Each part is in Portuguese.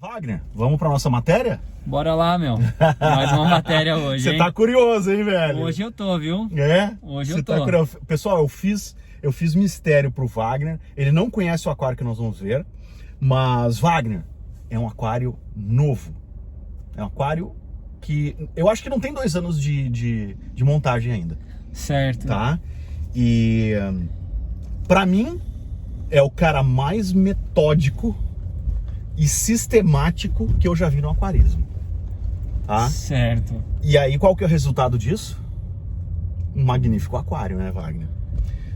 Wagner, vamos para nossa matéria? Bora lá, meu. Mais uma matéria hoje, Você hein? tá curioso, hein, velho? Hoje eu tô, viu? É? Hoje Você eu tô. tá curioso. Pessoal, eu fiz mistério pro Wagner. Ele não conhece o aquário que nós vamos ver, mas Wagner é um aquário novo. É um aquário que eu acho que não tem 2 anos de montagem ainda, Certo. tá? E pra mim é o cara mais metódico e sistemático que eu já vi no aquarismo, tá? Certo. E aí, qual que é o resultado disso? Um magnífico aquário, né, Wagner?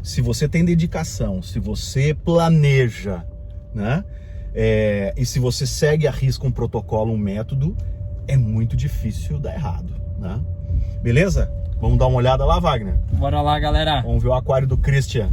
Se você tem dedicação, se você planeja, né? E se você segue à risca um protocolo, um método, é muito difícil dar errado, né? Beleza? Vamos dar uma olhada lá, Wagner? Bora lá, galera. Vamos ver o aquário do Christian.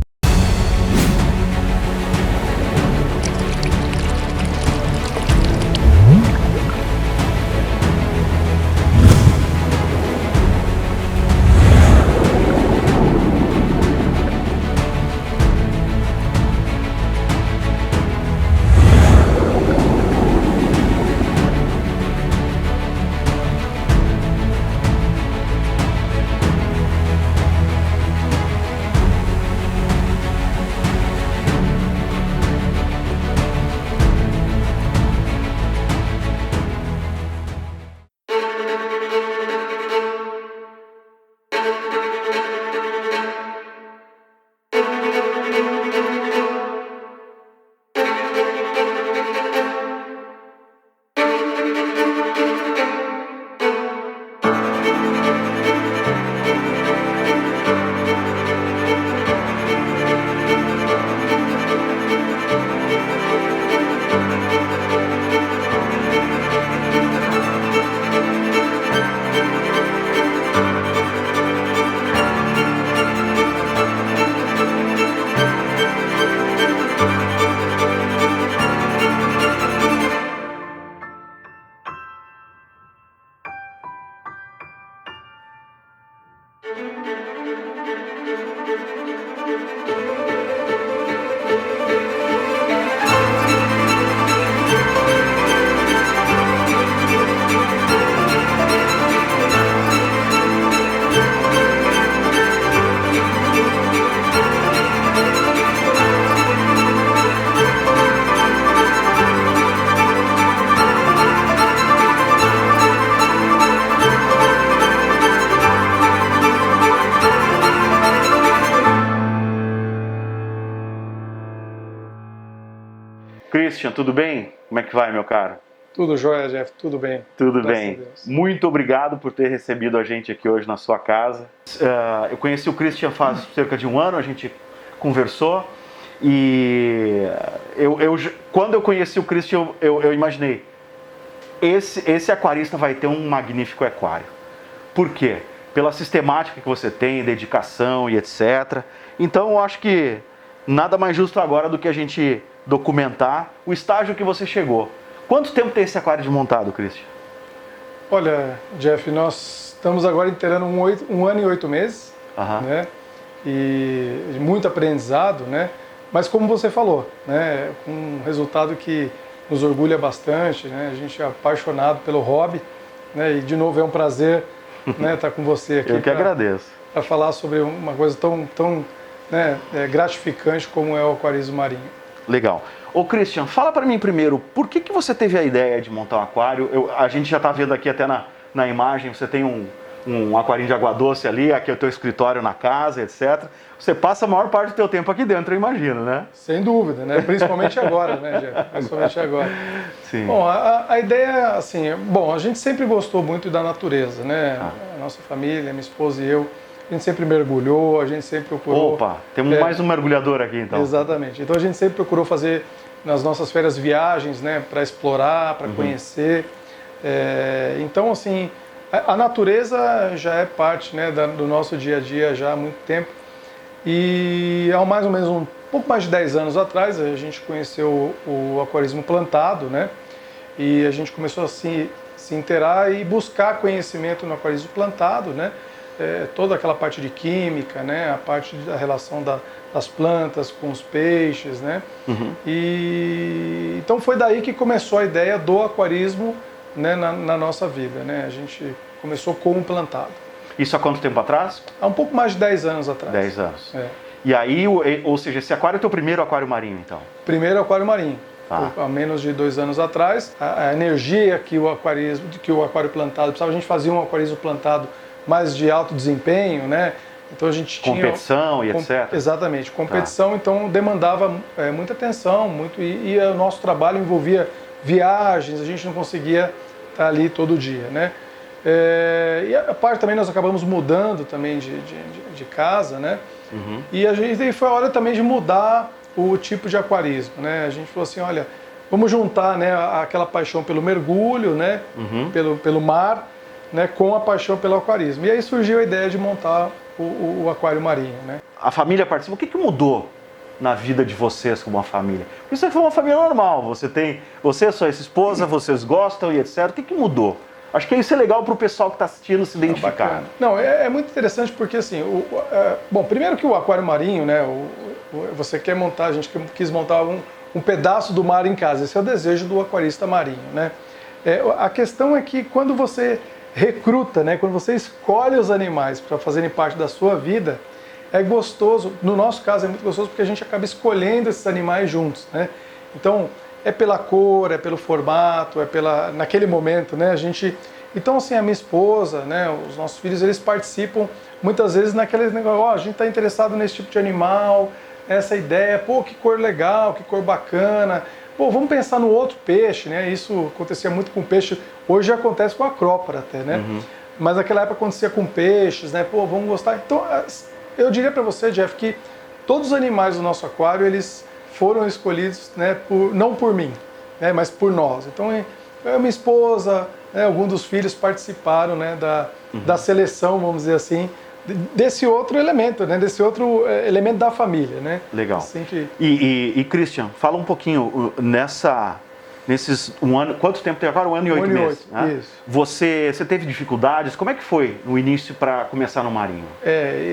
Christian, tudo bem? Como é que vai, meu caro? Tudo jóia, Jeff, tudo bem. Tudo Graças bem. a Deus. Muito obrigado por ter recebido a gente aqui hoje na sua casa. Eu conheci o Christian faz cerca de 1 ano, a gente conversou e quando eu conheci o Christian, eu imaginei, esse aquarista vai ter um magnífico aquário. Por quê? Pela sistemática que você tem, dedicação e etc. Então eu acho que nada mais justo agora do que a gente documentar o estágio que você chegou. Quanto tempo tem esse aquário de montado, Christian? Olha, Jeff, nós estamos agora inteirando 1 ano e 8 meses, né? E de muito aprendizado, né? Mas como você falou, né? Com um resultado que nos orgulha bastante, né? A gente é apaixonado pelo hobby, né? E de novo é um prazer, né, estar com você aqui. Eu que agradeço. Para falar sobre uma coisa tão né, gratificante como é o aquarismo marinho. Legal. Ô Christian, fala para mim primeiro, por que você teve a ideia de montar um aquário? A gente já está vendo aqui até na imagem, você tem um aquarinho de água doce ali, aqui é o teu escritório na casa, etc. Você passa a maior parte do teu tempo aqui dentro, eu imagino, né? Sem dúvida, né? Principalmente agora, né, Jeff? Principalmente agora. Sim. Bom, a ideia, assim, a gente sempre gostou muito da natureza, né? A nossa família, minha esposa e eu, a gente sempre mergulhou, a gente sempre procurou... Opa, temos mais um mergulhador aqui, então. Exatamente. Então a gente sempre procurou fazer nas nossas férias viagens, né? Para explorar, para conhecer. Então, assim, a natureza já é parte, né, do nosso dia a dia já há muito tempo. E há mais ou menos um pouco mais de 10 anos atrás, a gente conheceu o aquarismo plantado, né? E a gente começou a se inteirar e buscar conhecimento no aquarismo plantado, né? toda aquela parte de química, né? A parte da relação das plantas com os peixes, né? E então foi daí que começou a ideia do aquarismo, né, na nossa vida, né? A gente começou com o plantado. Isso há quanto tempo atrás? Há um pouco mais de 10 anos atrás. 10 anos. É. E aí, ou seja, esse aquário é o teu primeiro aquário marinho, então? Primeiro aquário marinho. Tá. Há menos de 2 anos atrás, a energia que o aquário plantado precisava, a gente fazia um aquarismo plantado mais de alto desempenho, né? Então a gente tinha competição e etc. Exatamente, competição, então demandava muita atenção, e o nosso trabalho envolvia viagens, a gente não conseguia estar ali todo dia, né? E a parte também nós acabamos mudando também de casa, né? E a gente foi a hora também de mudar o tipo de aquarismo, né? A gente falou assim, olha, vamos juntar, né, aquela paixão pelo mergulho, né, pelo mar, né, com a paixão pelo aquarismo. E aí surgiu a ideia de montar o aquário marinho, né? A família participa. O que mudou na vida de vocês como uma família? Porque você foi uma família normal. Você e sua esposa, vocês gostam e etc. O que mudou? Acho que isso é legal para o pessoal que está assistindo se identificar. Não, é muito interessante porque assim, bom, primeiro que o aquário marinho, né, você quer montar, a gente quis montar um pedaço do mar em casa. Esse é o desejo do aquarista marinho, né? A questão é que quando você recruta, né, quando você escolhe os animais para fazerem parte da sua vida, é gostoso. No nosso caso é muito gostoso porque a gente acaba escolhendo esses animais juntos, né? Então é pela cor, é pelo formato, naquele momento, né? Então assim, a minha esposa, né, os nossos filhos, eles participam muitas vezes naqueles negócios, a gente está interessado nesse tipo de animal, essa ideia, pô, que cor legal, que cor bacana, pô, vamos pensar no outro peixe, né? Isso acontecia muito com peixe, hoje acontece com a acrópora até, né? Mas naquela época acontecia com peixes, né? Pô, vamos gostar. Então, eu diria para você, Jeff, que todos os animais do nosso aquário, eles foram escolhidos, né, não por mim, né, mas por nós. Então, a minha esposa, né, alguns dos filhos participaram, né, da seleção, vamos dizer assim, desse outro elemento, né, desse outro elemento da família, né? Legal. Assim que... E Christian, fala um pouquinho nesses um ano, quanto tempo tem agora? 1 ano e 8 meses. Né? Isso. Você teve dificuldades? Como é que foi no início para começar no marinho?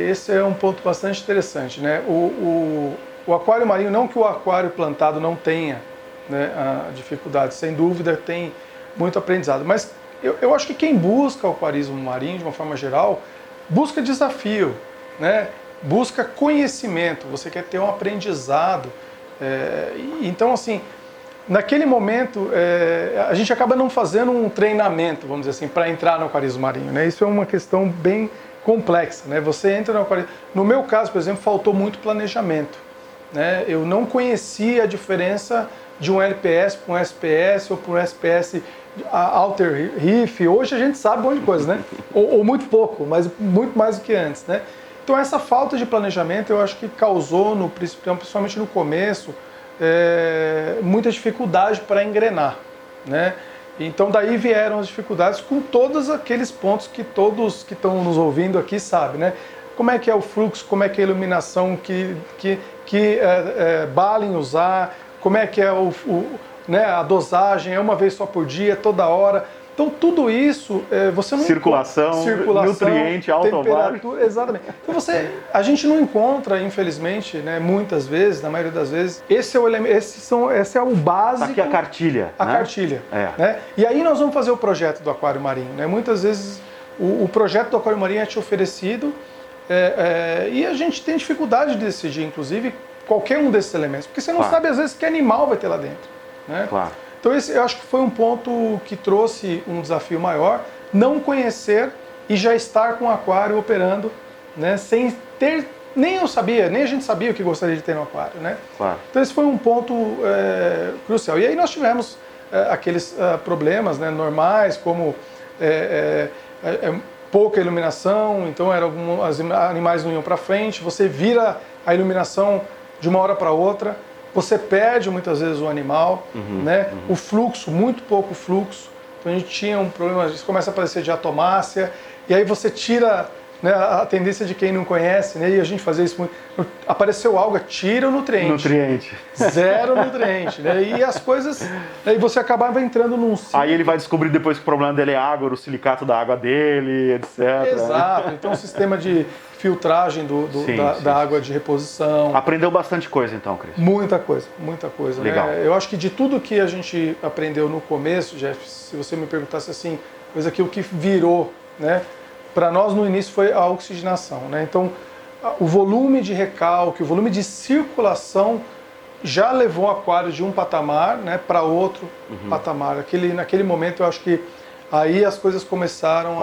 Esse é um ponto bastante interessante, né? O aquário marinho, não que o aquário plantado não tenha, né, a dificuldade, sem dúvida tem muito aprendizado, mas eu acho que quem busca o aquarismo marinho, de uma forma geral, busca desafio, né? Busca conhecimento, você quer ter um aprendizado. Então, assim, naquele momento, a gente acaba não fazendo um treinamento, vamos dizer assim, para entrar no aquarismo marinho, né? Isso é uma questão bem complexa, né? Você entra no aquarismo... No meu caso, por exemplo, faltou muito planejamento, né? Eu não conhecia a diferença de um LPS para um SPS ou para um SPS Alter Reef. Hoje a gente sabe um monte de coisa, né? ou muito pouco, mas muito mais do que antes, né? Então essa falta de planejamento eu acho que causou, principalmente no começo, muita dificuldade para engrenar, né? Então daí vieram as dificuldades com todos aqueles pontos que todos que estão nos ouvindo aqui sabem, né? Como é que é o fluxo, como é que é a iluminação, que balem usar, como é que é né, a dosagem, é uma vez só por dia, toda hora. Então tudo isso, você não circulação, nutriente, alto ou baixo. Exatamente. Então a gente não encontra, infelizmente, né, muitas vezes, na maioria das vezes, esse é o básico. Tá aqui a cartilha. A cartilha. Né? E aí nós vamos fazer o projeto do aquário marinho. Né? Muitas vezes o projeto do aquário marinho é te oferecido e a gente tem dificuldade de decidir, inclusive, qualquer um desses elementos, porque você não sabe às vezes que animal vai ter lá dentro. Né? Claro. Então esse eu acho que foi um ponto que trouxe um desafio maior, não conhecer e já estar com o aquário operando, né, sem ter, nem a gente sabia o que gostaria de ter no aquário, né? Claro. Então esse foi um ponto crucial. E aí nós tivemos aqueles problemas, né, normais, como pouca iluminação, então os animais não iam para frente, você vira a iluminação de uma hora para outra, você perde muitas vezes o animal, né? O fluxo, muito pouco fluxo. Então a gente tinha um problema, começa a aparecer diatomácea, e aí você tira né, a tendência de quem não conhece, né, e a gente fazer isso muito. Apareceu alga, tira o nutriente. Nutriente. Zero nutriente, né? E as coisas. Aí você acabava entrando num ciclo. Aí ele vai descobrir depois que o problema dele é água, era o silicato da água dele, etc. Exato. Então, um sistema de filtragem da água de reposição. Aprendeu bastante coisa então, Cris. Muita coisa. Legal. Né? Eu acho que de tudo que a gente aprendeu no começo, Jeff, se você me perguntasse assim, coisa que o que virou, né? Para nós no início foi a oxigenação, né? Então, o volume de recalque, o volume de circulação já levou o aquário de um patamar, né, para outro patamar. Naquele momento eu acho que aí as coisas começaram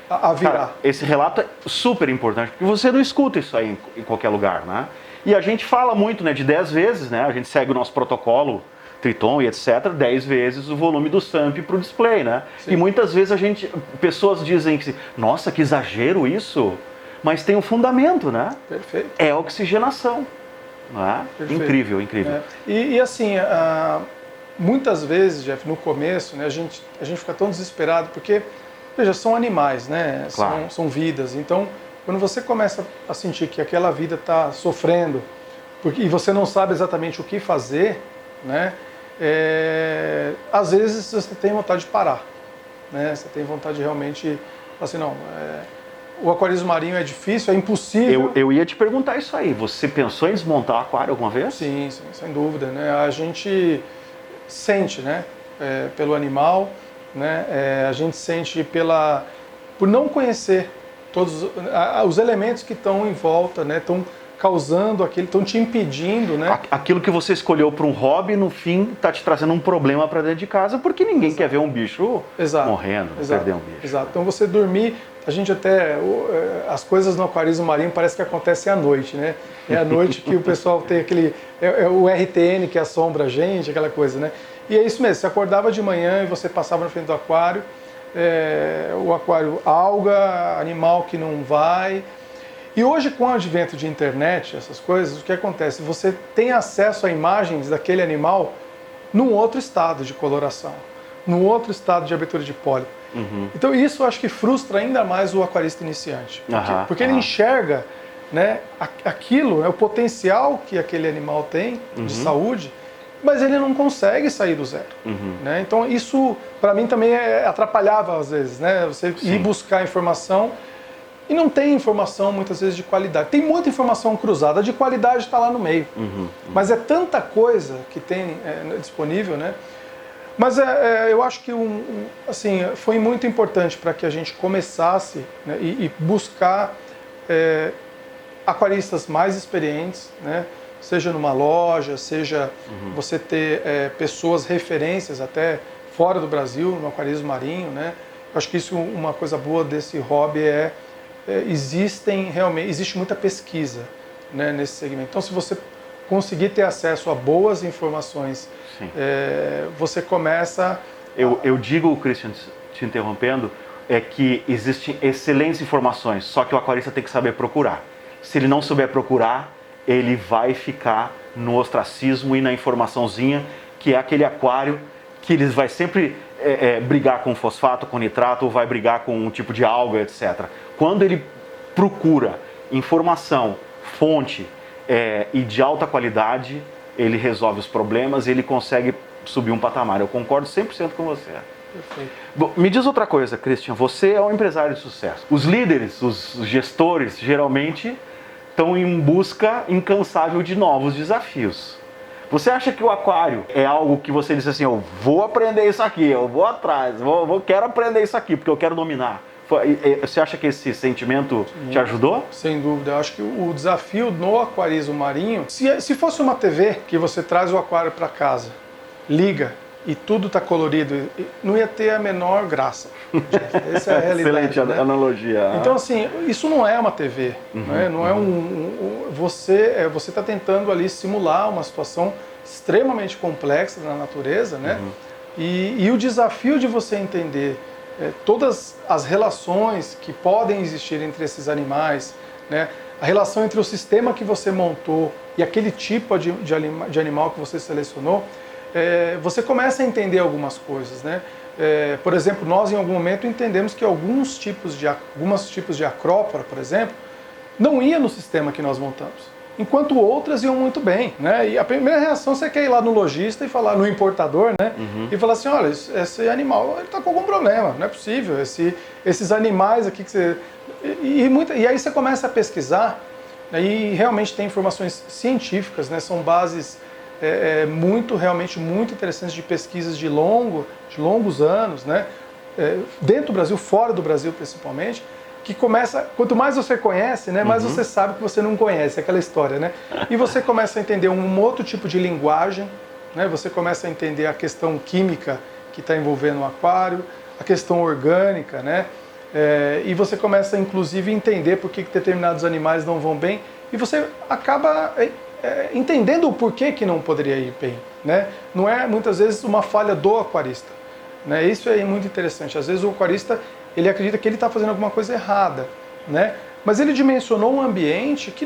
a virar. Cara, esse relato é super importante, porque você não escuta isso aí em qualquer lugar, né? E a gente fala muito, né, de 10 vezes, né? A gente segue o nosso protocolo Triton e etc, 10 vezes o volume do SAMP para o display, né? Sim. E muitas vezes pessoas dizem que, nossa, que exagero isso, mas tem um fundamento, né? Perfeito. É oxigenação, não é? Perfeito. Incrível, incrível. É. E assim, muitas vezes, Jeff, no começo, né, a gente fica tão desesperado porque, veja, são animais, né? Claro. São vidas. Então, quando você começa a sentir que aquela vida está sofrendo e você não sabe exatamente o que fazer, né? Às vezes você tem vontade de parar, né? Você tem vontade de realmente, assim, não, o aquarismo marinho é difícil, é impossível. Eu ia te perguntar isso aí, você pensou em desmontar o aquário alguma vez? Sim, sem dúvida, né? A gente sente, né? Pelo animal, né? A gente sente por não conhecer todos os elementos que estão em volta, né? Estão causando aquilo, estão te impedindo, né? Aquilo que você escolheu para um hobby, no fim, está te trazendo um problema para dentro de casa, porque ninguém quer ver um bicho morrendo, perder um bicho. Exato. Então você dormir, a gente até, as coisas no aquarismo marinho parece que acontecem à noite, né? É à noite que o pessoal tem aquele, o RTN que assombra a gente, aquela coisa, né? E é isso mesmo, você acordava de manhã e você passava na frente do aquário, o aquário alga, animal que não vai. E hoje, com o advento de internet, essas coisas, o que acontece? Você tem acesso a imagens daquele animal num outro estado de coloração, num outro estado de abertura de pólipo. Então isso eu acho que frustra ainda mais o aquarista iniciante, porque ele enxerga, né, aquilo, o potencial que aquele animal tem de saúde, mas ele não consegue sair do zero. Né? Então isso, para mim, também atrapalhava às vezes, né? Você ir buscar informação. E não tem informação, muitas vezes, de qualidade. Tem muita informação cruzada, de qualidade está lá no meio. Mas é tanta coisa que tem disponível, né? Mas eu acho que assim, foi muito importante para que a gente começasse, né, e buscar aquaristas mais experientes, né? Seja numa loja, seja você ter pessoas, referências até fora do Brasil, no aquarismo marinho, né? Eu acho que isso, uma coisa boa desse hobby existe muita pesquisa, né, nesse segmento. Então, se você conseguir ter acesso a boas informações, você começa... Eu digo, Christian, te interrompendo, é que existem excelentes informações, só que o aquarista tem que saber procurar. Se ele não souber procurar, ele vai ficar no ostracismo e na informaçãozinha, que é aquele aquário que ele vai sempre brigar com fosfato, com nitrato, ou vai brigar com um tipo de alga, etc. Quando ele procura informação, fonte e de alta qualidade, ele resolve os problemas e ele consegue subir um patamar. Eu concordo 100% com você. Perfeito. Bom, me diz outra coisa, Christian. Você é um empresário de sucesso. Os líderes, os gestores, geralmente estão em busca incansável de novos desafios. Você acha que o aquário é algo que você diz assim, eu vou aprender isso aqui, eu vou atrás, quero aprender isso aqui, porque eu quero dominar? Você acha que esse sentimento te ajudou? Sem dúvida. Eu acho que o desafio no aquarismo marinho, se fosse uma TV que você traz o aquário para casa, liga e tudo está colorido, não ia ter a menor graça. Essa é a realidade. Excelente, né? Analogia. Então, assim, isso não é uma TV. Né? Não é você está tentando ali simular uma situação extremamente complexa na natureza, né? E o desafio de você entender todas as relações que podem existir entre esses animais, né? A relação entre o sistema que você montou e aquele tipo de animal que você selecionou, você começa a entender algumas coisas, né? Por exemplo, nós em algum momento entendemos que alguns tipos de acrópora, por exemplo, não ia no sistema que nós montamos, enquanto outras iam muito bem, né? E a primeira reação você quer ir lá no lojista e falar, no importador, né? E falar assim, olha, esse animal está com algum problema, não é possível, esses animais aqui que você... E aí você começa a pesquisar, né? E realmente tem informações científicas, né? São bases realmente muito interessantes de pesquisas de longos anos, né? Dentro do Brasil, fora do Brasil principalmente, que começa, quanto mais você conhece, né, mais você sabe que você não conhece, aquela história, né? E você começa a entender um outro tipo de linguagem, né? Você começa a entender a questão química que está envolvendo o aquário, a questão orgânica, né? E você começa, inclusive, a entender por que determinados animais não vão bem, e você acaba entendendo o porquê que não poderia ir bem, né? Não é, muitas vezes, uma falha do aquarista, né? Isso é muito interessante. Às vezes o aquarista ele acredita que ele está fazendo alguma coisa errada, né? Mas ele dimensionou um ambiente que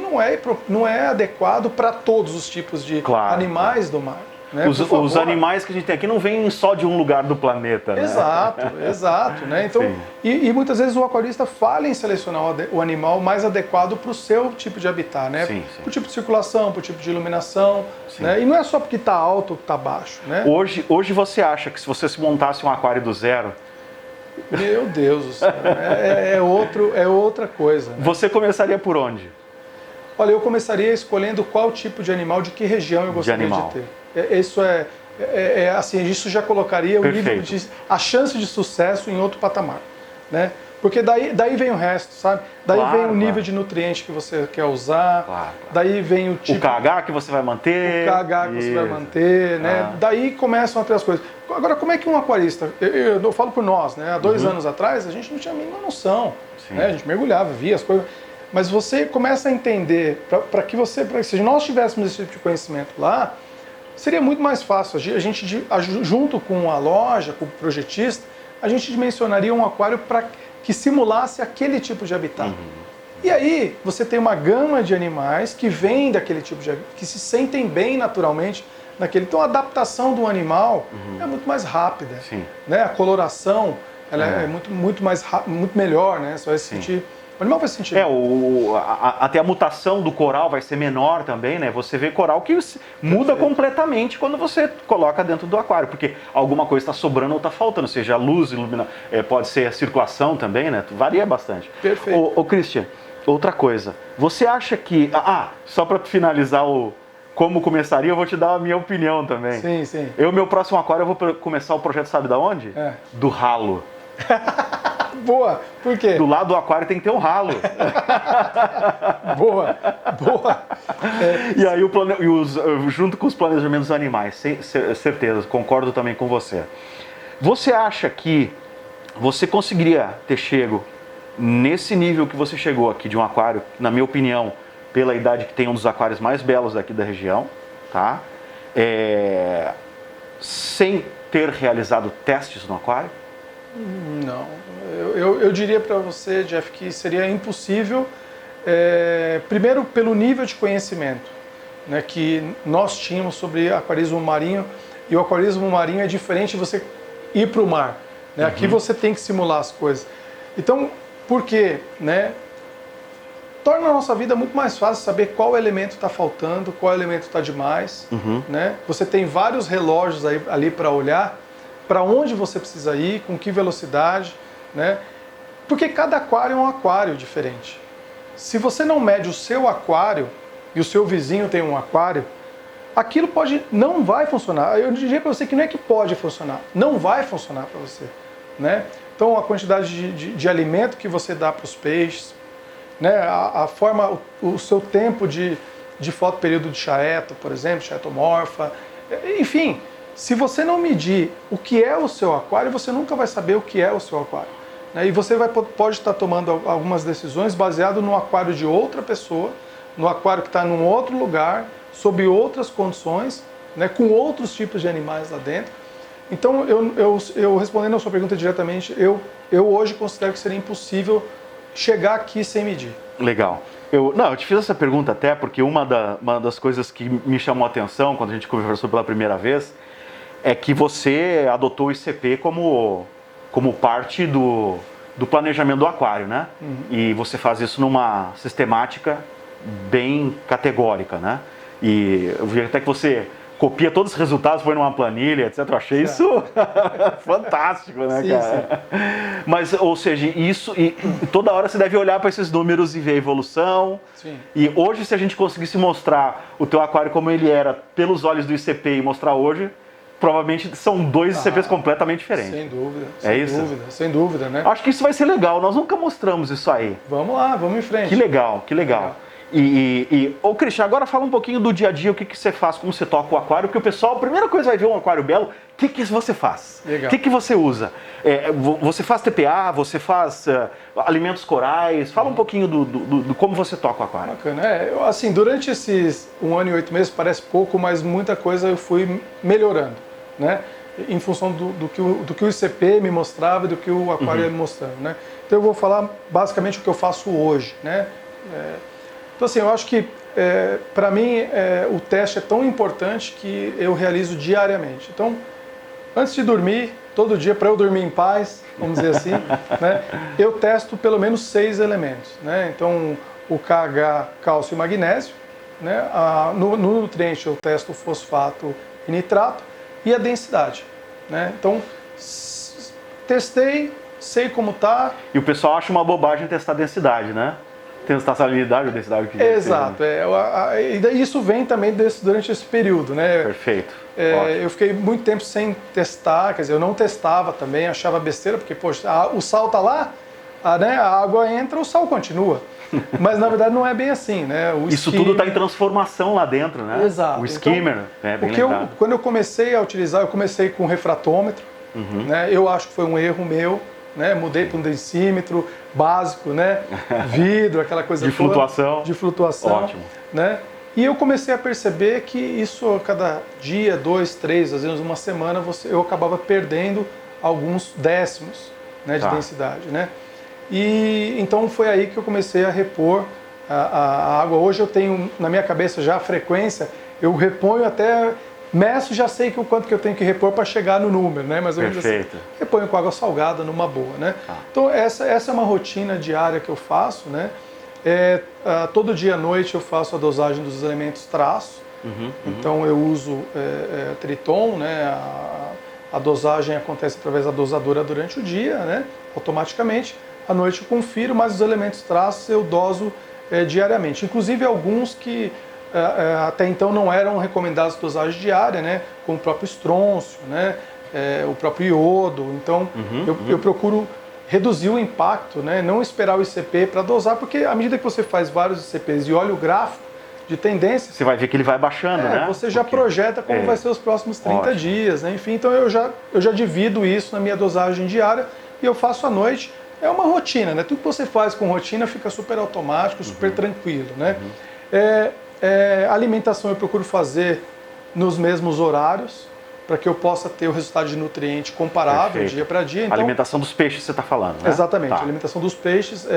não é adequado para todos os tipos de animais do mar. Né? Os animais que a gente tem aqui não vêm só de um lugar do planeta, né? Exato. Né? Então, e muitas vezes o aquarista falha em selecionar o animal mais adequado para o seu tipo de habitat, né? Para o tipo de circulação, para o tipo de iluminação. Né? E não é só porque está alto ou está baixo. Né? Hoje você acha que se você se montasse um aquário do zero, meu Deus do céu, é outra coisa. Né? Você começaria por onde? Olha, eu começaria escolhendo qual tipo de animal, de que região eu gostaria de ter. Isso assim, isso já colocaria o nível a chance de sucesso em outro patamar, né? Porque daí vem o resto, sabe? Daí vem o nível de nutriente que você quer usar, daí vem o tipo... O KH que você vai manter. O KH que você vai manter, né? Daí começam outras coisas. Agora, como é que um aquarista... Eu falo por nós, né? Há 2 anos atrás, a gente não tinha a mínima noção. Né? A gente mergulhava, via as coisas... Mas você começa a entender, se nós tivéssemos esse tipo de conhecimento lá, seria muito mais fácil. A gente, junto com a loja, com o projetista, a gente dimensionaria um aquário para que simulasse aquele tipo de habitat. E aí você tem uma gama de animais que vêm daquele tipo de habitat, que se sentem bem naturalmente naquele. Então a adaptação do animal é muito mais rápida. Né? A coloração ela é muito melhor, né? Você vai se sentir... O animal vai se sentir... até a mutação do coral vai ser menor também, né? Você vê coral que muda completamente quando você coloca dentro do aquário, porque alguma coisa está sobrando ou está faltando, seja a luz, pode ser a circulação também, né? Varia bastante. Perfeito. Ô Christian, outra coisa, você acha que... só para finalizar como começaria, eu vou te dar a minha opinião também. Sim. Meu próximo aquário, eu vou começar o projeto, sabe da onde? Do ralo. Boa, por quê? Do lado do aquário tem que ter um ralo. Boa. E aí, junto com os planejamentos dos animais, certeza, concordo também com você. Você acha que você conseguiria ter chego nesse nível que você chegou aqui de um aquário, na minha opinião, pela idade que tem um dos aquários mais belos daqui da região, tá? Sem ter realizado testes no aquário? Não, eu diria para você, Jeff, que seria impossível, primeiro pelo nível de conhecimento, né, que nós tínhamos sobre aquarismo marinho, e o aquarismo marinho é diferente de você ir para o mar, né? Aqui você tem que simular as coisas. Então, por quê? Né? Torna a nossa vida muito mais fácil saber qual elemento está faltando, qual elemento está demais, né? Você tem vários relógios ali para olhar, para onde você precisa ir, com que velocidade, né? Porque cada aquário é um aquário diferente. Se você não mede o seu aquário e o seu vizinho tem um aquário, aquilo não vai funcionar. Eu diria para você que não é que pode funcionar, não vai funcionar para você, né? Então a quantidade de alimento que você dá para os peixes, né? A forma, o seu tempo de fotoperíodo de chaeto, por exemplo, chaetomorfa, enfim. Se você não medir o que é o seu aquário, você nunca vai saber o que é o seu aquário. Né? E você pode estar tomando algumas decisões baseado no aquário de outra pessoa, no aquário que está num outro lugar, sob outras condições, né? Com outros tipos de animais lá dentro. Então, eu respondendo a sua pergunta diretamente, eu hoje considero que seria impossível chegar aqui sem medir. Legal. Eu te fiz essa pergunta até porque uma das coisas que me chamou a atenção quando a gente conversou pela primeira vez é que você adotou o ICP como parte do planejamento do aquário, né? E você faz isso numa sistemática bem categórica, né? E eu vi até que você copia todos os resultados, põe numa planilha, etc. Eu achei isso fantástico, né, Sim, cara? Mas, ou seja, isso, e toda hora você deve olhar para esses números e ver a evolução. Sim. E hoje, se a gente conseguisse mostrar o teu aquário como ele era pelos olhos do ICP e mostrar hoje, provavelmente são dois ICPs completamente diferentes. Sem dúvida. Sem dúvida, né? Acho que isso vai ser legal, nós nunca mostramos isso aí. Vamos lá, vamos em frente. Que legal, que legal. Ô Cristian, agora fala um pouquinho do dia a dia, o que você faz, como você toca o aquário, porque o pessoal, a primeira coisa vai ver um aquário belo, o que você faz? Legal. O que você usa? Você faz TPA, você faz alimentos corais, fala um pouquinho do como você toca o aquário. Bacana. Assim, durante esses 1 ano e 8 meses parece pouco, mas muita coisa eu fui melhorando, né? Em função do que o ICP me mostrava e do que o aquário ia me mostrando, né? Então eu vou falar basicamente o que eu faço hoje, né? Então assim, eu acho que para mim o teste é tão importante que eu realizo diariamente. Então, antes de dormir, todo dia, para eu dormir em paz, vamos dizer assim, né, eu testo pelo menos 6 elementos, né? Então, o KH, cálcio e magnésio, né? No nutriente eu testo o fosfato e nitrato e a densidade, né? Então, testei, sei como tá. E o pessoal acha uma bobagem testar densidade, né? Testar salinidade ou densidade que Exato. E daí isso vem também durante esse período, né? Perfeito. Eu fiquei muito tempo sem testar, quer dizer, eu não testava também, achava besteira, porque, poxa, o sal tá lá, né? A água entra, o sal continua. Mas na verdade não é bem assim, né? Isso tudo está em transformação lá dentro, né? Exato. O skimmer, Então, quando eu comecei a utilizar, eu comecei com refratômetro, né? Eu acho que foi um erro meu, né? Mudei para um densímetro básico, né? Vidro, aquela coisa de flutuação. De flutuação. Ótimo. Né? E eu comecei a perceber que isso a cada dia, 2, 3, às vezes uma semana, eu acabava perdendo alguns décimos, né, de densidade, né? E então foi aí que eu comecei a repor a água. Hoje eu tenho na minha cabeça já a frequência, eu reponho até, meço, já sei o quanto que eu tenho que repor para chegar no número, né? Mas eu assim, reponho com água salgada numa boa, né? Então essa é uma rotina diária que eu faço, né? Todo dia à noite eu faço a dosagem dos elementos traço. Então eu uso Triton, né? A dosagem acontece através da dosadora durante o dia, né? Automaticamente. À noite eu confiro, mas os elementos traços eu doso diariamente. Inclusive alguns que até então não eram recomendados dosagem diária, né? Como o próprio estrôncio, né? O próprio iodo. Então eu procuro reduzir o impacto, né? Não esperar o ICP para dosar, porque à medida que você faz vários ICPs e olha o gráfico de tendência, você vai ver que ele vai baixando, né? Você já projeta como vai ser os próximos 30 dias, né? Enfim, então eu já divido isso na minha dosagem diária e eu faço à noite. É uma rotina, né? Tudo que você faz com rotina fica super automático, super tranquilo, né? A alimentação eu procuro fazer nos mesmos horários, para que eu possa ter o resultado de nutriente comparável dia para dia. Então, a alimentação dos peixes você está falando, né? Exatamente, a alimentação dos peixes.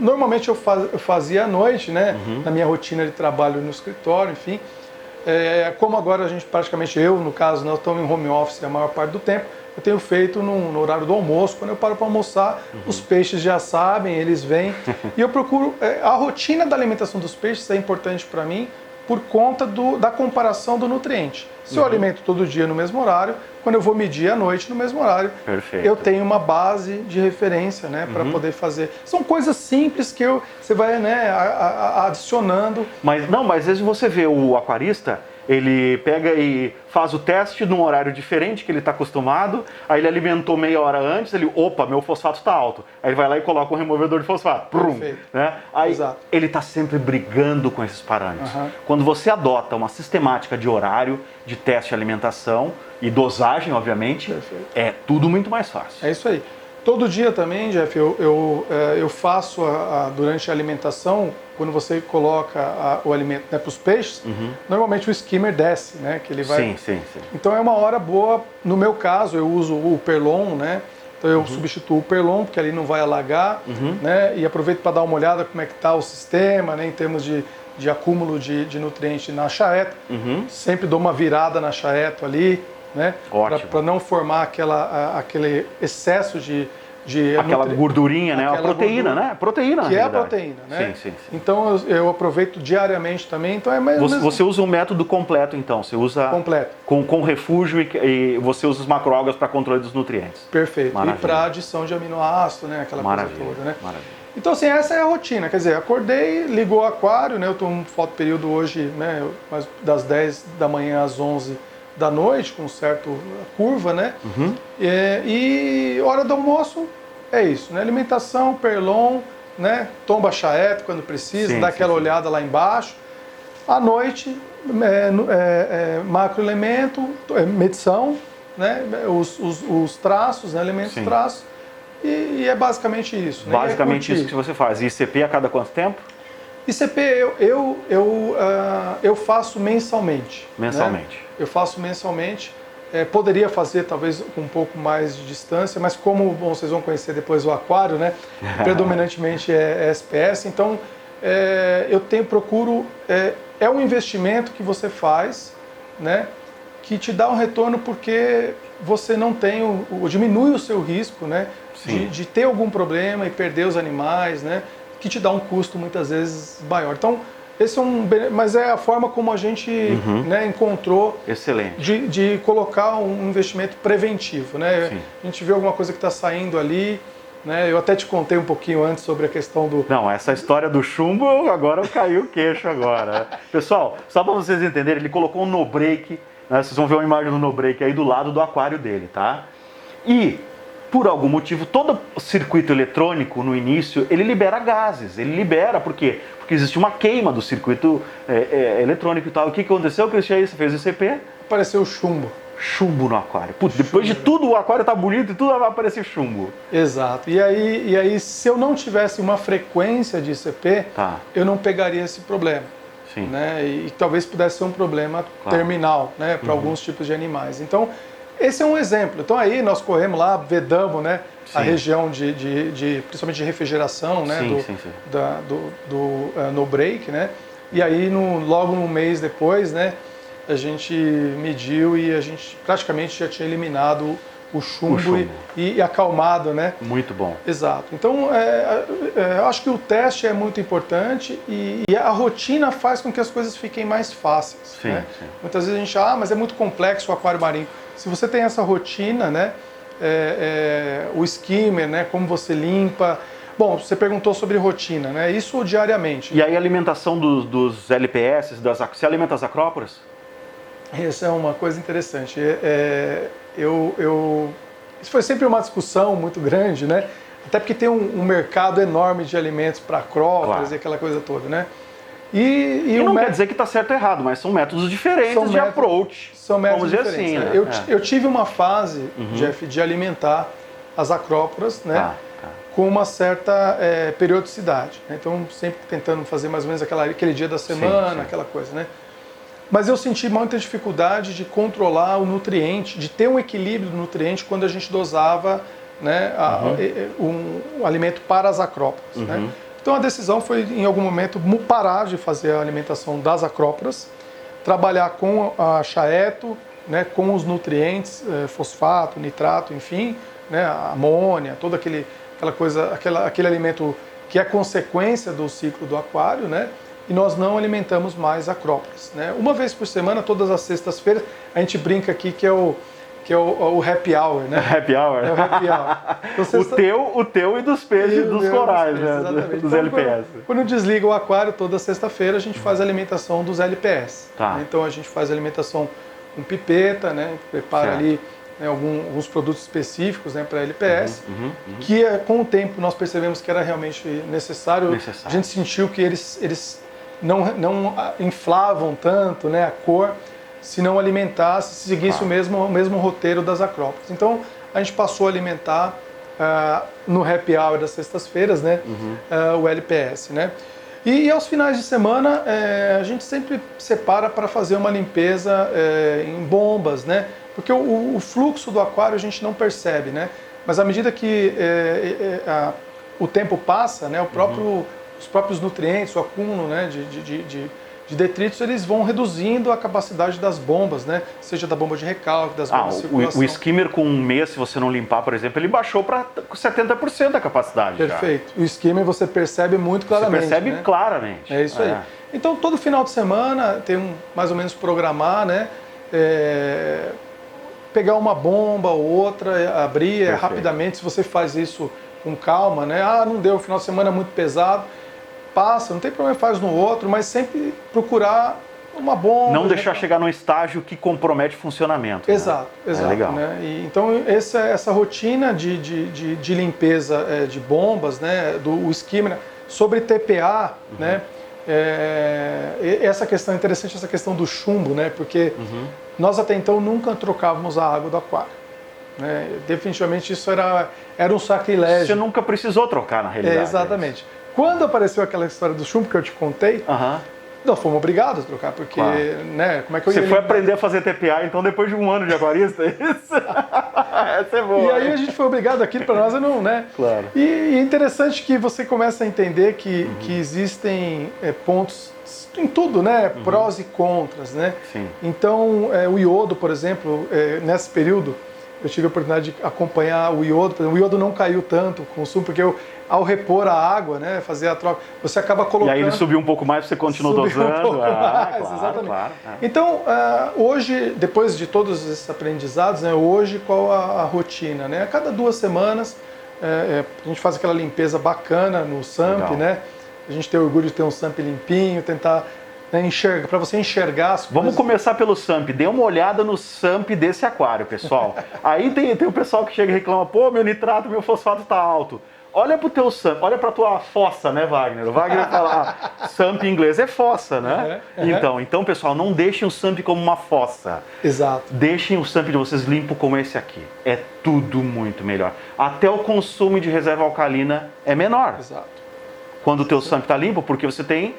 Normalmente eu fazia à noite, né? Na minha rotina de trabalho no escritório, enfim. Como agora a gente praticamente, eu no caso, né, eu estou em home office a maior parte do tempo, eu tenho feito no horário do almoço. Quando eu paro para almoçar, os peixes já sabem, eles vêm. E eu procuro... a rotina da alimentação dos peixes é importante para mim por conta da comparação do nutriente. Se eu alimento todo dia no mesmo horário, quando eu vou medir à noite no mesmo horário, eu tenho uma base de referência, né, para poder fazer. São coisas simples que você vai, né, adicionando. Mas às vezes você vê o aquarista, ele pega e faz o teste num horário diferente que ele está acostumado, aí ele alimentou meia hora antes, opa, meu fosfato está alto. Aí ele vai lá e coloca um removedor de fosfato. Né? Aí ele está sempre brigando com esses parâmetros. Quando você adota uma sistemática de horário, de teste de alimentação e dosagem, obviamente, é tudo muito mais fácil. É isso aí. Todo dia também, Jeff, eu faço durante a alimentação, quando você coloca o alimento, né, para os peixes, normalmente o skimmer desce, né? Que ele vai... Sim. Então é uma hora boa, no meu caso, eu uso o Perlon, né? Então eu substituo o Perlon, porque ali não vai alagar, né? E aproveito para dar uma olhada como é que está o sistema, né, em termos de acúmulo de nutrientes na chaeta. Sempre dou uma virada na chaeta ali, né? Ótimo. Para não formar aquele excesso de aquela gordurinha, né? A proteína, gordura, né? Proteína, que é a verdade. proteína, né? Sim. Então eu aproveito diariamente também. Então é mais Você usa o método completo, então. Você usa completo. Com refúgio e você usa os macroalgas para controle dos nutrientes. Perfeito. Maravilha. E para adição de aminoácido, né? Aquela Maravilha. coisa toda, né? Maravilha. Então, assim, essa é a rotina. Quer dizer, acordei, ligou o aquário, né? Eu estou no fotoperíodo hoje, né? Das 10 da manhã às 11 da noite, com certa curva, né? E hora do almoço é isso, né? Alimentação, perlon, né? Tomba chaeto quando precisa, dá aquela olhada lá embaixo. À noite, macroelemento, medição, né? Os traços, né? Elementos traços. E é basicamente isso. Né? Basicamente isso que você faz. E ICP a cada quanto tempo? ICP eu faço mensalmente. Mensalmente. Né? Eu faço mensalmente. Poderia fazer talvez com um pouco mais de distância, mas como vocês vão conhecer depois o aquário, né? Predominantemente é SPS, então eu procuro. É um investimento que você faz, né? Que te dá um retorno porque você não tem diminui o seu risco, né? De ter algum problema e perder os animais, né? Que te dá um custo muitas vezes maior. Então, esse mas é a forma como a gente né, encontrou excelente de colocar um investimento preventivo, né? A gente vê alguma coisa que está saindo ali, né? Eu até te contei um pouquinho antes sobre a questão do... Não, essa história do chumbo, agora caiu o queixo agora. Pessoal, só para vocês entenderem, ele colocou um no-break, né? Vocês vão ver uma imagem do no-break aí do lado do aquário dele, tá? E, por algum motivo, todo circuito eletrônico, no início, ele libera gases. Ele libera, por quê? Porque existe uma queima do circuito eletrônico e tal. O que aconteceu, Cristian? Você fez o ICP? Apareceu chumbo. Chumbo no aquário. Putz, depois de tudo, o aquário tá bonito e tudo vai aparecer chumbo. Exato. E aí, se eu não tivesse uma frequência de ICP, eu não pegaria esse problema. Sim. Né? E talvez pudesse ser um problema terminal, né? Para alguns tipos de animais. Então, esse é um exemplo. Então aí nós corremos lá, vedamos, né? A região principalmente de refrigeração, né? Do no break, né? E aí logo um mês depois, né? A gente mediu e a gente praticamente já tinha eliminado o chumbo. E acalmado, né? Muito bom. Exato. Então, eu acho que o teste é muito importante e a rotina faz com que as coisas fiquem mais fáceis. Né? Muitas vezes a gente acha, mas é muito complexo o aquário marinho. Se você tem essa rotina, né? O skimmer, né? Como você limpa. Bom, você perguntou sobre rotina, né? Isso diariamente. E aí a alimentação dos LPS, você alimenta as acróporas? Essa é uma coisa interessante. Isso foi sempre uma discussão muito grande, né? Até porque tem um mercado enorme de alimentos para acróporas e aquela coisa toda, né? E não quer dizer que está certo ou errado, mas são métodos diferentes de approach. São métodos vamos dizer diferentes. assim, né? Eu tive uma fase, Jeff, de alimentar as acróporas, né? Com uma certa periodicidade. Né? Então, sempre tentando fazer mais ou menos aquele dia da semana, aquela coisa, né? Mas eu senti muita dificuldade de controlar o nutriente, de ter um equilíbrio do nutriente quando a gente dosava, né, um alimento para as acróporas. Né? Então a decisão foi, em algum momento, parar de fazer a alimentação das acróporas, trabalhar com a chaeto, né, com os nutrientes, fosfato, nitrato, enfim, né, amônia, toda aquele alimento que é consequência do ciclo do aquário, né? E nós não alimentamos mais acróporas. Né? Uma vez por semana, todas as sextas-feiras, a gente brinca aqui que é o happy hour, né? Happy hour? É o happy hour. Então, o teu e dos peixes e dos corais, né? Exatamente. Dos então, LPS. Quando desliga o aquário, toda sexta-feira, a gente faz a alimentação dos LPS. Né? Então a gente faz a alimentação com pipeta, né? Prepara ali, né, alguns produtos específicos, né, para LPS, que com o tempo nós percebemos que era realmente necessário. A gente sentiu que eles não inflavam tanto, né, a cor, se não alimentasse, se seguisse o mesmo roteiro das acróporas. Então a gente passou a alimentar no happy hour das sextas-feiras, né, o LPS, né. E aos finais de semana a gente sempre separa para fazer uma limpeza em bombas, né, porque o fluxo do aquário a gente não percebe, né, mas à medida que o tempo passa, né, os próprios nutrientes, o acúmulo, né, de detritos, eles vão reduzindo a capacidade das bombas, né? Seja da bomba de recalque, das bombas de circulação. O skimmer com um mês, se você não limpar, por exemplo, ele baixou para 70% da capacidade. Perfeito. O skimmer você percebe muito claramente. Você percebe, né? claramente. É isso aí. Então, todo final de semana, tem mais ou menos programar, né? Pegar uma bomba ou outra, abrir rapidamente. Se você faz isso com calma, né? Não deu, o final de semana é muito pesado. Passa, não tem problema, faz no outro, mas sempre procurar uma bomba. Não deixar chegar num estágio que compromete o funcionamento. Exato, né? exato. Legal. Né? Então, essa rotina de limpeza de bombas, né? Do skimmer, sobre TPA, né? Essa questão é interessante, essa questão do chumbo, né? Porque nós até então nunca trocávamos a água do aquário. Né? Definitivamente isso era um sacrilégio. Você nunca precisou trocar, na realidade. Exatamente. Quando apareceu aquela história do chumbo que eu te contei, nós fomos obrigados a trocar, porque, né, como é que eu ia... Você foi aprender a fazer TPA, então, depois de um ano de aquarista, é isso? Essa é boa. E aí a gente foi obrigado, aquilo para nós não, né? Claro. E é interessante que você começa a entender que existem pontos em tudo, né? Prós e contras, né? Sim. Então, o iodo, por exemplo, nesse período, eu tive a oportunidade de acompanhar o iodo. Por exemplo, o iodo não caiu tanto o consumo, porque ao repor a água, né, fazer a troca, você acaba colocando... E aí ele subiu um pouco mais, você continuou dosando. Um pouco mais, claro, exatamente. Claro. Então, hoje, depois de todos esses aprendizados, né, hoje qual a rotina? Né? A cada 2 semanas, a gente faz aquela limpeza bacana no SAMP, né? A gente tem orgulho de ter um SAMP limpinho, tentar... enxerga, para você enxergar as coisas. Vamos começar pelo SAMP. Dê uma olhada no SAMP desse aquário, pessoal. Aí tem o pessoal que chega e reclama, pô, meu nitrato, meu fosfato tá alto. Olha pro teu SAMP, olha pra tua fossa, né, Wagner? O Wagner fala, SAMP em inglês é fossa, né? Então, pessoal, não deixem o SAMP como uma fossa. Exato. Deixem o SAMP de vocês limpo como esse aqui. É tudo muito melhor. Até o consumo de reserva alcalina é menor. Exato. Quando o teu SAMP tá limpo, porque você tem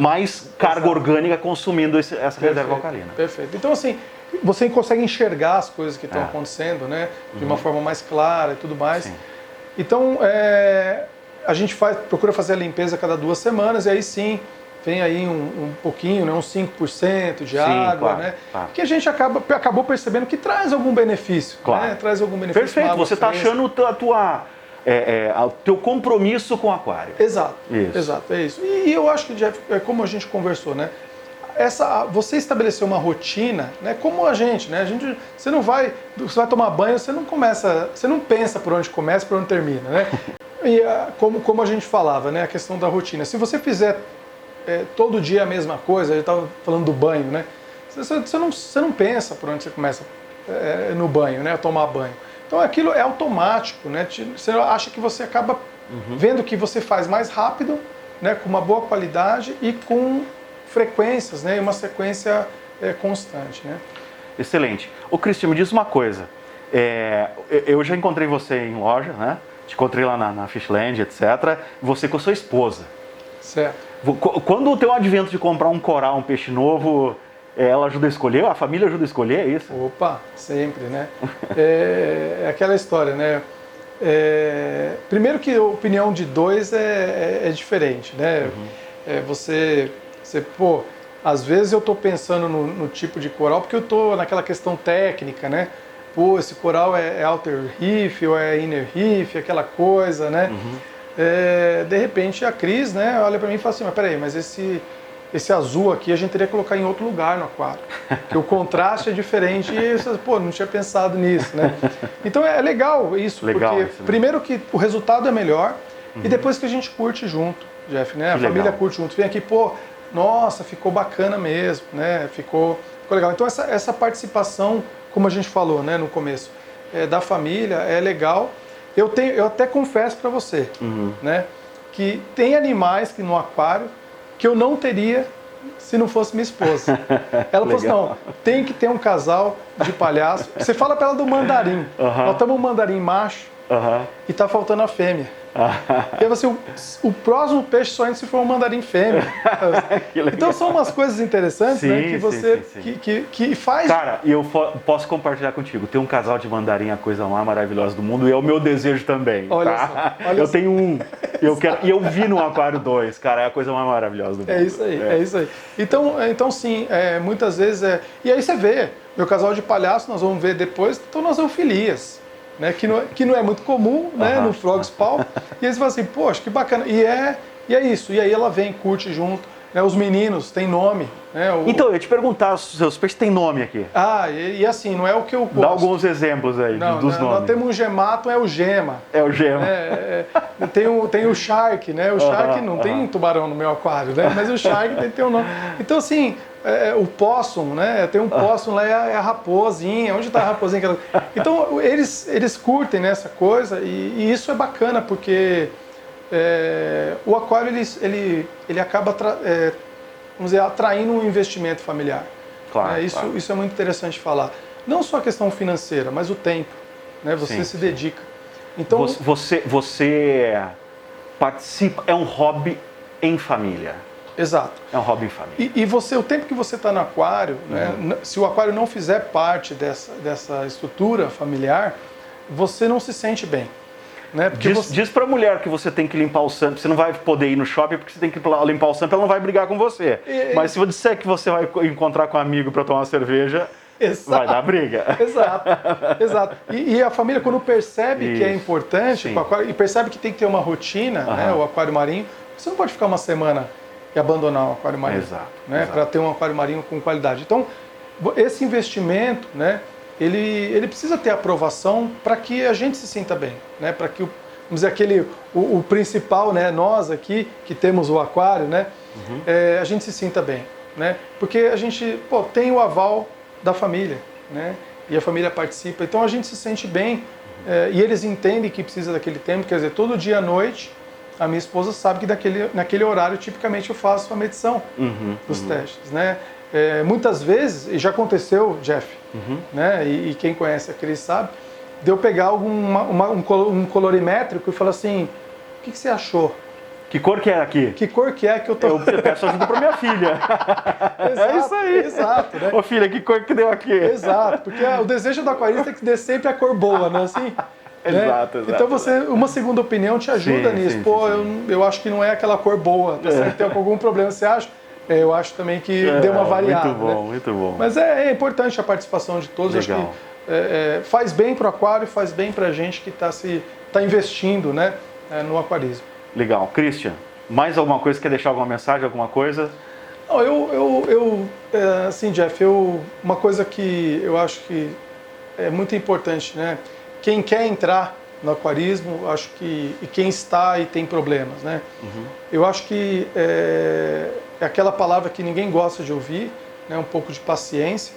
mais carga orgânica consumindo essa reserva alcalina. Perfeito. Então, assim, você consegue enxergar as coisas que estão acontecendo, né? De uma forma mais clara e tudo mais. Sim. Então, a gente procura fazer a limpeza a cada 2 semanas e aí sim, vem aí um pouquinho, né? Uns 5% de água, claro, né? claro. Que a gente acabou percebendo que traz algum benefício, né? Traz algum benefício. Perfeito, você está achando o teu compromisso com o aquário. Exato, isso. Exato, é isso. E eu acho que, Jeff, como a gente conversou, né? Você estabeleceu uma rotina, né? Como a gente, né? Você vai tomar banho, você não pensa por onde começa, por onde termina, né? E como a gente falava, né? A questão da rotina. Se você fizer todo dia a mesma coisa, a gente estava falando do banho, né? Você não pensa por onde você começa no banho, né? A tomar banho. Então aquilo é automático, né? Você acha que você acaba vendo que você faz mais rápido, né? Com uma boa qualidade e com frequências, né? E uma sequência constante, né? Excelente. Ô Cristian, me diz uma coisa. Eu já encontrei você em loja, né? Te encontrei lá na Fishland, etc. Você com a sua esposa. Certo. Quando o teu advento de comprar um coral, um peixe novo, ela ajuda a escolher? A família ajuda a escolher, é isso? Opa, sempre, né? É aquela história, né? Primeiro que a opinião de 2 é diferente, né? Pô, às vezes eu tô pensando no tipo de coral porque eu tô naquela questão técnica, né? Pô, esse coral é outer reef ou é inner reef, aquela coisa, né? De repente a Cris, né, olha para mim e fala assim, mas peraí, mas esse azul aqui a gente teria que colocar em outro lugar no aquário, porque o contraste é diferente e você, pô, não tinha pensado nisso, né? Então é legal isso, porque isso, né? primeiro que o resultado é melhor e depois que a gente curte junto, Jeff, né? A família curte junto, vem aqui, pô, nossa, ficou bacana mesmo, né? Ficou legal. Então essa participação, como a gente falou, né, no começo, da família é legal. Eu até confesso para você, né, que tem animais que no aquário que eu não teria se não fosse minha esposa. Ela falou assim, não, tem que ter um casal de palhaço. Você fala para ela do mandarim. Nós estamos um mandarim macho, Aham. e tá faltando a fêmea. E aí você, o próximo peixe só entra se for um mandarim fêmea. Que legal. Então são umas coisas interessantes, né? Sim, Que você sim. Que faz. Cara, e eu posso compartilhar contigo. Ter um casal de mandarim é a coisa mais maravilhosa do mundo e é o meu desejo também. Olha tá? só, olha eu só. tenho um. E eu vi no Aquário 2, cara, é a coisa mais maravilhosa do mundo. É isso aí, é isso aí. Então sim, muitas vezes E aí você vê, meu casal de palhaço, nós vamos ver depois, então nós zoofilias, né? Que não é muito comum, né? No Frogspaw. E eles falam assim, poxa, que bacana. E é isso. E aí ela vem, curte junto. Né? Os meninos têm nome. Né? Então, eu ia te perguntar, os seus peixes têm nome aqui. E assim, não é o que eu gosto. Dá alguns exemplos aí dos nomes. Nós temos um gemato, é o gema. É o gema. Tem o Shark, né? O Shark não tem tubarão no meu aquário, né? Mas o Shark tem que ter um nome. Então, assim, o possum, né? Tem um possum lá, é a raposinha. Onde está a raposinha? Então, eles curtem nessa coisa e isso é bacana, porque o aquário, ele acaba vamos dizer, atraindo um investimento familiar. Claro, Isso é muito interessante falar. Não só a questão financeira, mas o tempo. Né? Você se dedica. Então, você participa, é um hobby em família. Exato. É um hobby em família. E o tempo que você está no aquário, né, se o aquário não fizer parte dessa estrutura familiar, você não se sente bem. Né? Diz pra mulher que você tem que limpar o santo, você não vai poder ir no shopping porque você tem que limpar o santo, ela não vai brigar com você. Mas se você disser que você vai encontrar com um amigo para tomar uma cerveja, vai dar briga. Exato. E a família, quando percebe que é importante, o aquário, e percebe que tem que ter uma rotina, né, o aquário marinho, você não pode ficar uma semana e abandonar o aquário marinho. Né, para ter um aquário marinho com qualidade. Então, esse investimento, né, ele precisa ter aprovação para que a gente se sinta bem, né? Para que vamos dizer, o principal, né? Nós aqui que temos o aquário, né? A gente se sinta bem, né? Porque a gente tem o aval da família, né? E a família participa, então a gente se sente bem e eles entendem que precisa daquele tempo, quer dizer, todo dia à noite a minha esposa sabe que naquele horário tipicamente eu faço a medição dos testes, né? Muitas vezes, e já aconteceu, Jeff, né? E quem conhece a Cris sabe, de eu pegar um colorimétrico e falar assim, o que você achou? Que cor que é aqui? Que cor que é que eu tô... Eu peço ajuda pra minha filha. Exato, é isso aí. Exato, né? Ô filha, que cor que deu aqui? Exato, porque o desejo do aquarista é que dê sempre a cor boa, né? Assim, né? Exato. Então uma segunda opinião te ajuda nisso. Eu acho que não é aquela cor boa, tá certo? Tem algum problema, você acha? Eu acho também que deu uma variada. Muito bom, né? muito bom. Mas é importante a participação de todos. Legal. Acho que faz bem para o aquário, faz bem para a gente que está investindo, né, no aquarismo. Legal. Christian, mais alguma coisa? Quer deixar alguma mensagem, alguma coisa? Não, assim, Jeff, uma coisa que eu acho que é muito importante, né? Quem quer entrar no aquarismo, acho que e quem está e tem problemas, né? Eu acho que é aquela palavra que ninguém gosta de ouvir, né? Um pouco de paciência,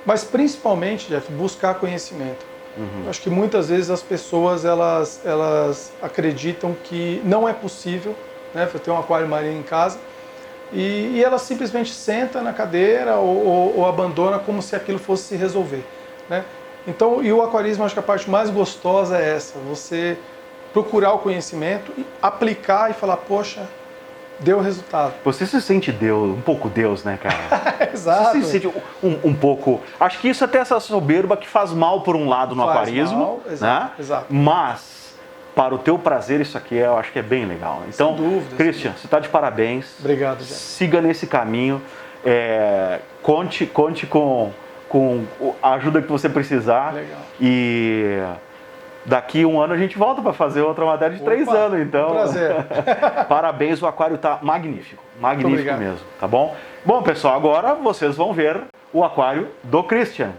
mas principalmente, Jeff, buscar conhecimento. Eu acho que muitas vezes as pessoas elas acreditam que não é possível, né? Ter um aquário marinho em casa e ela simplesmente senta na cadeira ou abandona como se aquilo fosse se resolver, né? Então, e o aquarismo, acho que a parte mais gostosa é essa, você procurar o conhecimento, aplicar e falar, poxa, deu resultado. Você se sente Deus, um pouco Deus, né, cara? Exato. Você se sente um pouco... Acho que isso até essa soberba que faz mal por um lado no aquarismo, mal, exato, né? exato. Mas, para o teu prazer, isso aqui eu acho que é bem legal. Então, sem dúvida, Christian, você está de parabéns. Obrigado, Jeff. Siga nesse caminho. Conte com a ajuda que você precisar. Legal. E daqui um ano a gente volta para fazer outra matéria de 3 anos, então. Um prazer. Parabéns, o aquário tá magnífico. Magnífico mesmo, tá bom? Bom, pessoal, agora vocês vão ver o aquário do Christian.